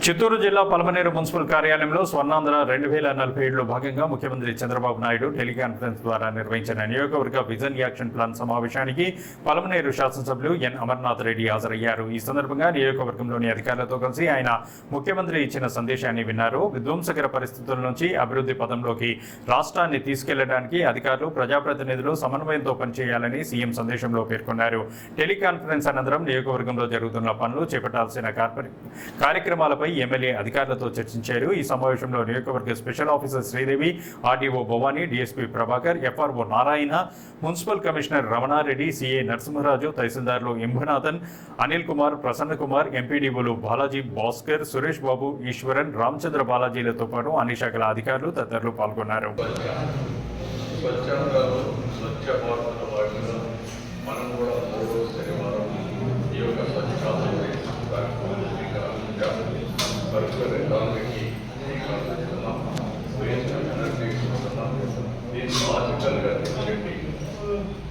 చిత్తూరు జిల్లా పలమనేరు మున్సిపల్ కార్యాలయంలో స్వర్ణాంధ్ర 2047లో భాగంగా ముఖ్యమంత్రి చంద్రబాబు నాయుడు టెలికాన్ఫరెన్స్ ద్వారా నిర్వహించిన నియోజకవర్గ విజన్ యాక్షన్ ప్లాన్ సమావేశానికి పలమనేరు శాసనసభ్యులు ఎన్ అమర్నాథ్ రెడ్డి హాజరయ్యారు. ఈ సందర్భంగా నియోజకవర్గంలోని అధికారులతో కలిసి ఆయన ముఖ్యమంత్రి ఇచ్చిన సందేశాన్ని విన్నారు. విధ్వంసకర పరిస్థితుల నుంచి అభివృద్ధి పదంలోకి రాష్ట్రాన్ని తీసుకెళ్లడానికి అధికారులు, ప్రజాప్రతినిధులు సమన్వయంతో పనిచేయాలని సీఎం సందేశంలో పేర్కొన్నారు. టెలికాన్ఫరెన్స్ అనంతరం నియోజకవర్గంలో జరుగుతున్న పనులు, చేపట్టాల్సిన కార్యక్రమాలపై ఎమ్మెల్యే అధికారులతో చర్చించారు. ఈ సమావేశంలో నియోజకవర్గ special officer Sridevi, RDO Bhavani, DSP Prabhakar, FRO Narayana, municipal commissioner Ramana Reddy, CA Narasimharaju, తహసీల్దార్లు ఎంభనాథన్, అనిల్ కుమార్, ప్రసన్న కుమార్, ఎంపీడీఓలు బాలాజీ, భాస్కర్, సురేష్ బాబు, ఈశ్వరన్, రామచంద్ర బాలాజీలతో పాటు అన్ని శాఖల అధికారులు తదితరులు పాల్గొన్నారు.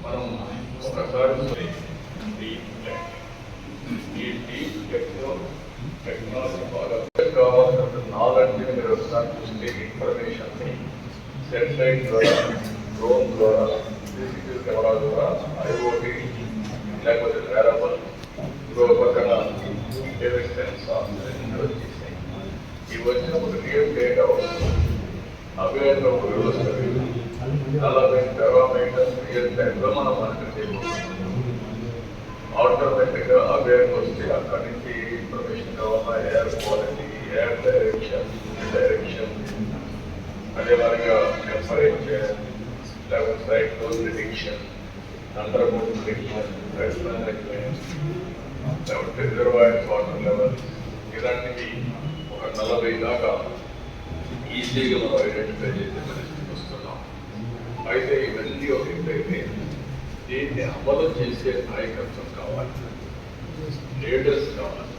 మనం ఒకసారి టెక్నాలజీ బాగా కావాల్సిన నాలెడ్జ్ని మీరు ఒకసారి చూస్తే ఇన్ఫర్మేషన్ని సెటిలైట్ ద్వారా, డ్రోన్ ద్వారా, సీసీటీవీ కెమెరా ద్వారా, ఐఓటీ లేకపోతే వేరబుల్ పక్కన సెన్సార్ వచ్చేసాయి. ఇవి వచ్చినప్పుడు రియల్ డేటా వస్తుంది. అవేర్లో ఒక వ్యవస్థ 40 టెరామీటర్స్ రియల్ టైంలో మనం మానిటర్ చేయబోతున్నాం. ఆటోమేటిక్గా అవేర్ వస్తే అక్కడి నుంచి ఇన్ఫర్మేషన్ కావాలా, ఎయిర్ క్వాలిటీ, ఎయిర్ డైరెక్షన్, అదే మాదిరిగా టెంపరేచర్, లేకపోతే cyclone prediction, under board prediction, flood management, లేకపోతే రిజర్వాయర్స్ వాటర్ లెవెల్, ఇలాంటివి ఒక 40 దాకా ఈజీగా మనం ఐడెంటిఫై చేసే పరిస్థితికి వస్తున్నాం. అయితే ఇవన్నీ ఒక ఎక్కడైతే దీన్ని అమలు చేసే నాయకత్వం కావాలి, లీడర్స్ కావాలి.